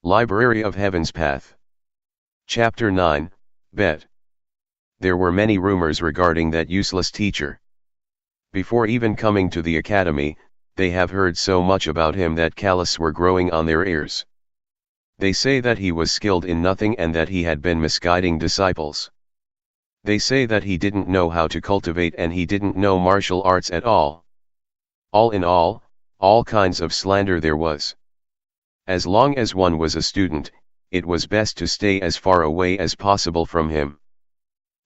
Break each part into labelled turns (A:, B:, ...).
A: Library of Heaven's Path. Chapter 9, Bet. There were many rumors regarding that useless teacher. Before even coming to the academy, they have heard so much about him that callous were growing on their ears. They say that he was skilled in nothing and that he had been misguiding disciples. They say that he didn't know how to cultivate and he didn't know martial arts at all. All in all kinds of slander there was. As long as one was a student, it was best to stay as far away as possible from him.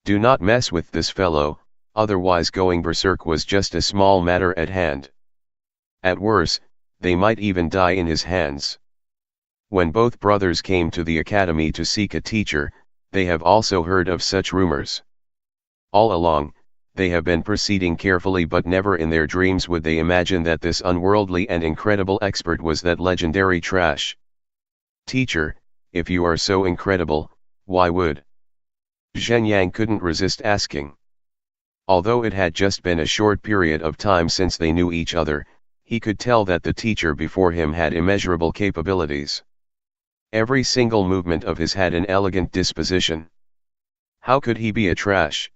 A: Do not mess with this fellow, otherwise going berserk was just a small matter at hand. At worst, they might even die in his hands. When both brothers came to the academy to seek a teacher, they have also heard of such rumors. All along, they have been proceeding carefully, but never in their dreams would they imagine that this unworldly and incredible expert was that legendary trash. Teacher, if you are so incredible, why would? Zhuoyang couldn't resist asking. Although it had just been a short period of time since they knew each other, he could tell that the teacher before him had immeasurable capabilities. Every single movement of his had an elegant disposition. How could he be a trash?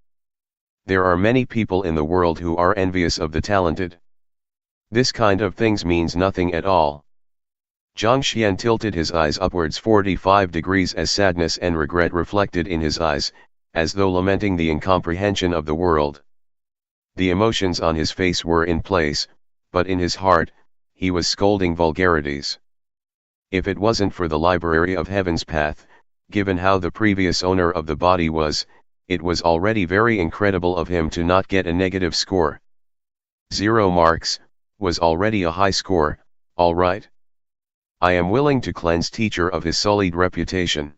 A: There are many people in the world who are envious of the talented. This kind of things means nothing at all. Zhang Xuan tilted his eyes upwards 45 degrees as sadness and regret reflected in his eyes, as though lamenting the incomprehension of the world. The emotions on his face were in place, but in his heart, he was scolding vulgarities. If it wasn't for the Library of Heaven's Path, given how the previous owner of the body was, it was already very incredible of him to not get a negative score. 0 marks, was already a high score, all right. I am willing to cleanse teacher of his sullied reputation.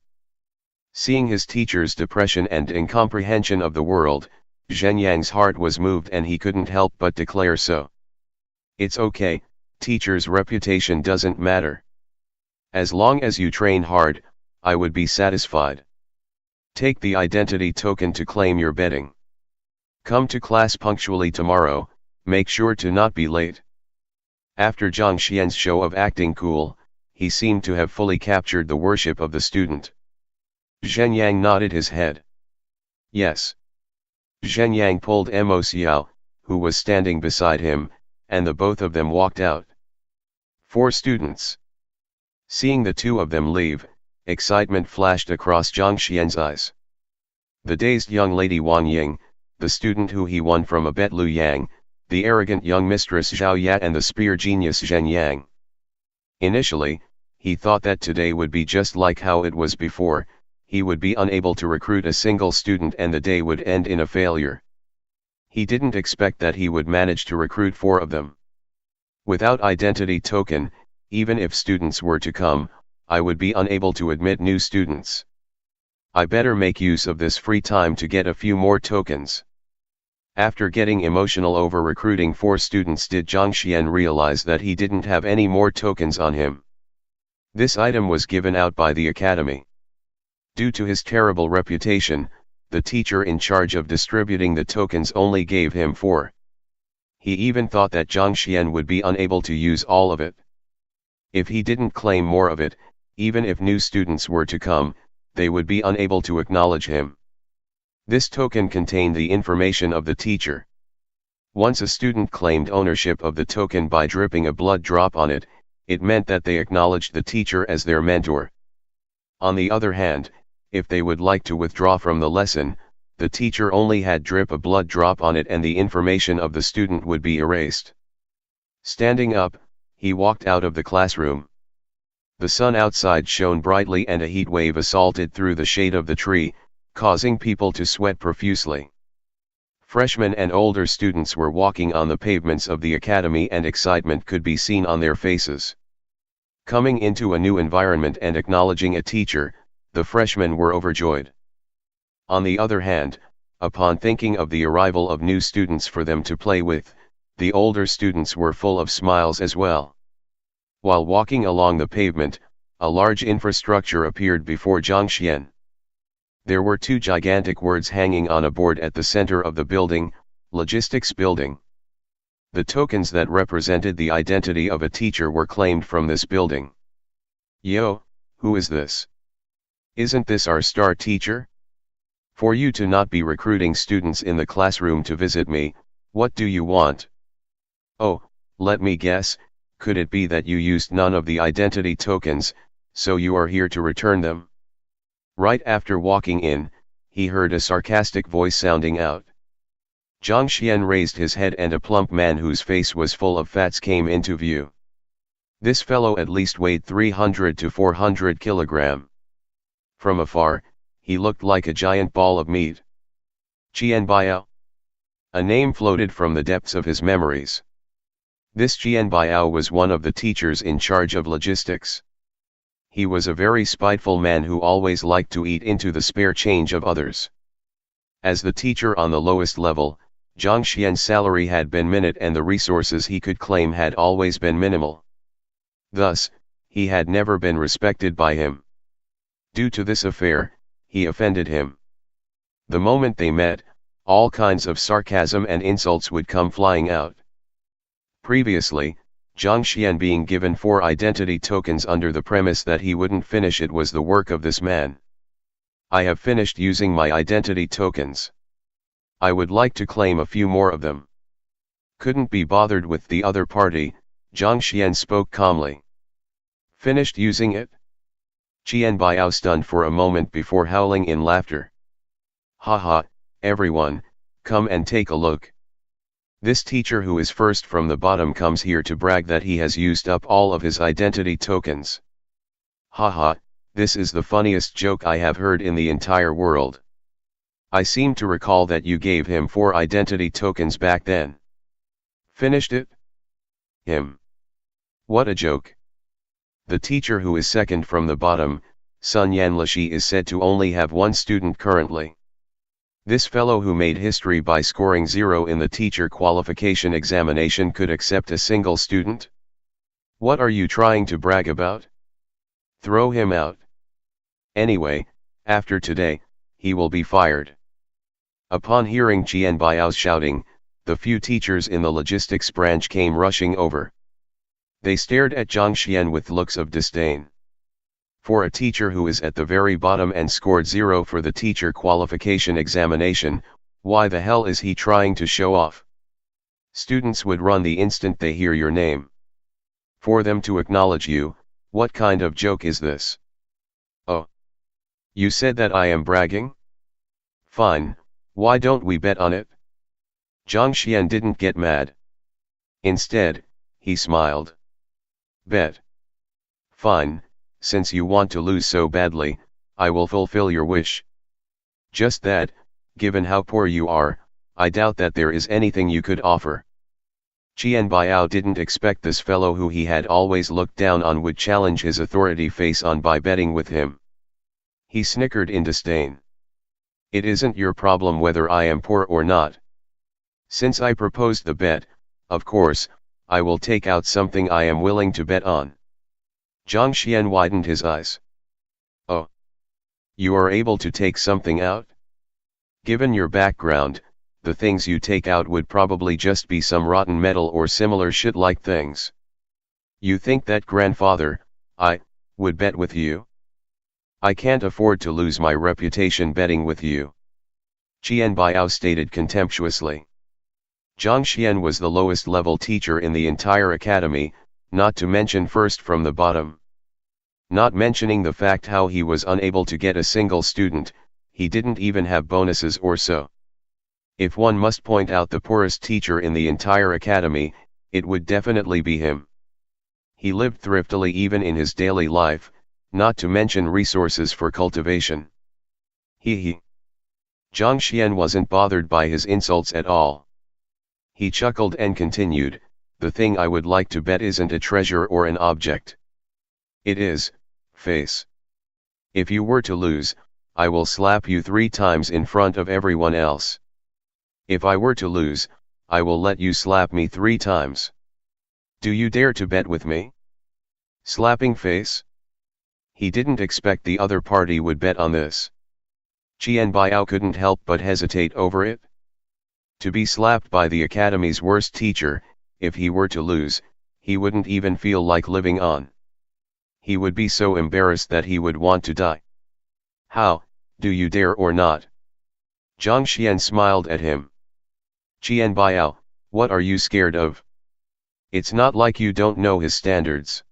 A: Seeing his teacher's depression and incomprehension of the world, Zhuoyang's heart was moved and he couldn't help but declare so. It's okay, teacher's reputation doesn't matter. As long as you train hard, I would be satisfied. Take the identity token to claim your betting. Come to class punctually tomorrow, make sure to not be late. After Zhang Xuan's show of acting cool, he seemed to have fully captured the worship of the student. Zhuoyang nodded his head. Yes. Zhuoyang pulled Mo Xiao, who was standing beside him, and the both of them walked out. 4 students. Seeing the two of them leave, excitement flashed across Zhang Xuan's eyes. The dazed young lady Wang Ying, the student who he won from a bet Lu Yang, the arrogant young mistress Zhao Ya and the spear genius Zhen Yang. Initially, he thought that today would be just like how it was before, he would be unable to recruit a single student and the day would end in a failure. He didn't expect that he would manage to recruit 4 of them. Without identity token, even if students were to come, I would be unable to admit new students. I better make use of this free time to get a few more tokens. After getting emotional over recruiting 4 students, did Zhang Xuan realize that he didn't have any more tokens on him. This item was given out by the academy. Due to his terrible reputation, the teacher in charge of distributing the tokens only gave him 4. He even thought that Zhang Xuan would be unable to use all of it. If he didn't claim more of it, even if new students were to come, they would be unable to acknowledge him. This token contained the information of the teacher. Once a student claimed ownership of the token by dripping a blood drop on it, it meant that they acknowledged the teacher as their mentor. On the other hand, if they would like to withdraw from the lesson, the teacher only had drip a blood drop on it and the information of the student would be erased. Standing up, he walked out of the classroom. The sun outside shone brightly and a heat wave assaulted through the shade of the tree, causing people to sweat profusely. Freshmen and older students were walking on the pavements of the academy and excitement could be seen on their faces. Coming into a new environment and acknowledging a teacher, the freshmen were overjoyed. On the other hand, upon thinking of the arrival of new students for them to play with, the older students were full of smiles as well. While walking along the pavement, a large infrastructure appeared before Zhang Xuan. There were 2 gigantic words hanging on a board at the center of the building, Logistics Building. The tokens that represented the identity of a teacher were claimed from this building. Yo, Who is this? Isn't this our star teacher? For you to not be recruiting students in the classroom to visit me, what do you want? Oh, let me guess, could it be that you used none of the identity tokens, so you are here to return them? Right after walking in, he heard a sarcastic voice sounding out. Zhang Xuan raised his head and a plump man whose face was full of fats came into view. This fellow at least weighed 300 to 400 kilogram. From afar, he looked like a giant ball of meat. Qian Biao. A name floated from the depths of his memories. This Qian Biao was one of the teachers in charge of logistics. He was a very spiteful man who always liked to eat into the spare change of others. As the teacher on the lowest level, Zhang Xuan's salary had been minute and the resources he could claim had always been minimal. Thus, he had never been respected by him. Due to this affair, he offended him. The moment they met, all kinds of sarcasm and insults would come flying out. Previously, Zhang Xuan being given 4 identity tokens under the premise that he wouldn't finish it was the work of this man. I have finished using my identity tokens. I would like to claim a few more of them. Couldn't be bothered with the other party, Zhang Xuan spoke calmly. Finished using it? Qian Biao stunned for a moment before howling in laughter. Haha, everyone, come and take a look. This teacher who is first from the bottom comes here to brag that he has used up all of his identity tokens. Haha, this is the funniest joke I have heard in the entire world. I seem to recall that you gave him 4 identity tokens back then. Finished it? Him. What a joke. The teacher who is second from the bottom, Sun Yanlishi, is said to only have 1 student currently. This fellow who made history by scoring 0 in the teacher qualification examination could accept a single student? What are you trying to brag about? Throw him out. Anyway, after today, he will be fired. Upon hearing Qian Biao's shouting, the few teachers in the logistics branch came rushing over. They stared at Zhang Xuan with looks of disdain. For a teacher who is at the very bottom and scored 0 for the teacher qualification examination, why the hell is he trying to show off? Students would run the instant they hear your name. For them to acknowledge you, what kind of joke is this? Oh. You said that I am bragging? Fine, why don't we bet on it? Zhang Xuan didn't get mad. Instead, he smiled. Bet. Fine, since you want to lose so badly, I will fulfill your wish. Just that, given how poor you are, I doubt that there is anything you could offer. Qian Biao didn't expect this fellow who he had always looked down on would challenge his authority face on by betting with him. He snickered in disdain. It isn't your problem whether I am poor or not. Since I proposed the bet, of course, I will take out something I am willing to bet on. Zhang Xuan widened his eyes. Oh. You are able to take something out? Given your background, the things you take out would probably just be some rotten metal or similar shit-like things. You think that grandfather, would bet with you? I can't afford to lose my reputation betting with you. Qian Biao stated contemptuously. Zhang Xuan was the lowest level teacher in the entire academy, not to mention first from the bottom. Not mentioning the fact how he was unable to get a single student, he didn't even have bonuses or so. If one must point out the poorest teacher in the entire academy, it would definitely be him. He lived thriftily even in his daily life, not to mention resources for cultivation. He. Zhang Xuan wasn't bothered by his insults at all. He chuckled and continued, the thing I would like to bet isn't a treasure or an object. It is, face. If you were to lose, I will slap you 3 times in front of everyone else. If I were to lose, I will let you slap me 3 times. Do you dare to bet with me? Slapping face? He didn't expect the other party would bet on this. Qian Biao couldn't help but hesitate over it. To be slapped by the academy's worst teacher, if he were to lose, he wouldn't even feel like living on. he would be so embarrassed that he would want to die. How, do you dare or not? Zhang Xuan smiled at him. Qian Biao, what are you scared of? It's not like you don't know his standards.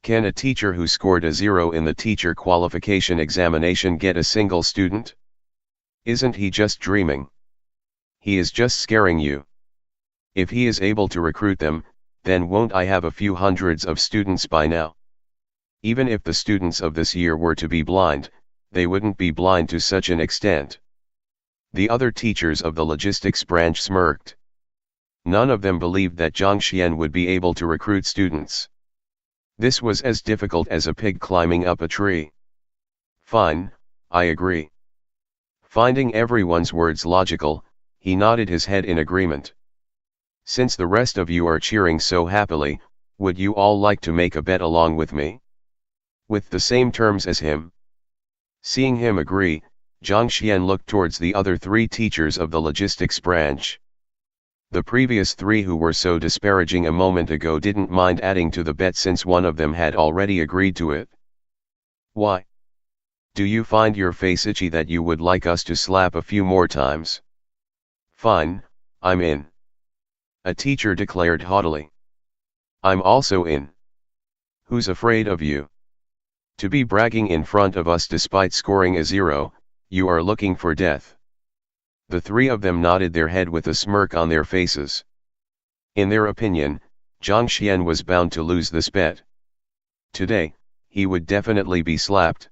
A: Can a teacher who scored a 0 in the teacher qualification examination get a single student? Isn't he just dreaming? He is just scaring you. If he is able to recruit them, then won't I have a few hundreds of students by now? Even if the students of this year were to be blind, they wouldn't be blind to such an extent. The other teachers of the logistics branch smirked. None of them believed that Zhang Xuan would be able to recruit students. This was as difficult as a pig climbing up a tree. Fine, I agree. Finding everyone's words logical, he nodded his head in agreement. Since the rest of you are cheering so happily, would you all like to make a bet along with me? With the same terms as him? Seeing him agree, Zhang Xuan looked towards the other 3 teachers of the logistics branch. The previous 3 who were so disparaging a moment ago didn't mind adding to the bet since one of them had already agreed to it. Why? Do you find your face itchy that you would like us to slap a few more times? Fine, I'm in. A teacher declared haughtily. I'm also in. Who's afraid of you? To be bragging in front of us despite scoring a 0, you are looking for death. The 3 of them nodded their head with a smirk on their faces. In their opinion, Zhang Xuan was bound to lose this bet. Today, he would definitely be slapped.